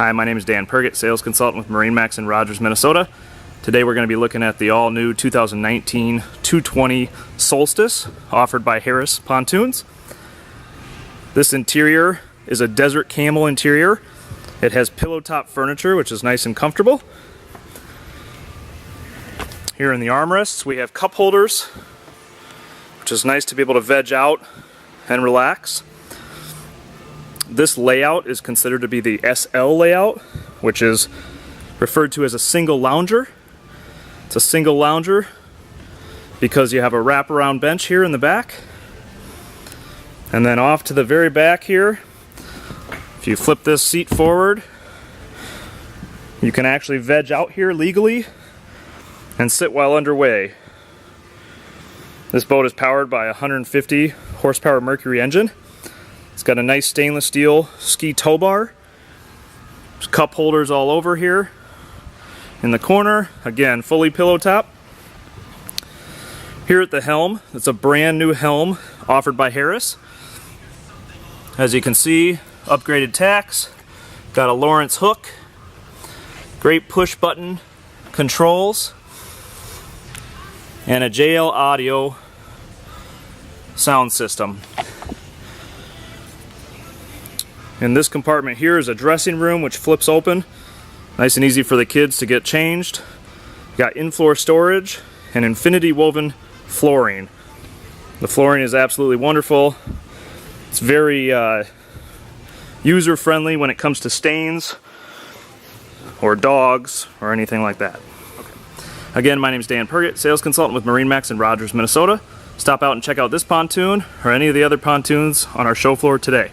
Hi, my name is Dan Pergett, sales consultant with MarineMax in Rogers, Minnesota. Today we're going to be looking at the all-new 2019 220 Solstice offered by Harris Pontoons. This interior is a desert camel interior. It has pillow top furniture, which is nice and comfortable. Here in the armrests we have cup holders, which is nice to be able to veg out and relax. This layout is considered to be the SL layout, which is referred to as a single lounger. It's a single lounger because you have a wraparound bench here in the back. And then off to the very back here, if you flip this seat forward, you can actually veg out here legally and sit while underway. This boat is powered by a 150 horsepower Mercury engine. It's got a nice stainless steel ski tow bar. There's cup holders all over here. In the corner, again, fully pillow top. Here at the helm, it's a brand new helm offered by Harris. As you can see, upgraded tacks, got a Lawrence hook, great push button controls, and a JL Audio sound system. In this compartment here is a dressing room which flips open. Nice and easy for the kids to get changed. You got in-floor storage and infinity woven flooring. The flooring is absolutely wonderful. It's very user-friendly when it comes to stains or dogs or anything like that. Okay. Again, my name is Dan Pergett, sales consultant with MarineMax in Rogers, Minnesota. Stop out and check out this pontoon or any of the other pontoons on our show floor today.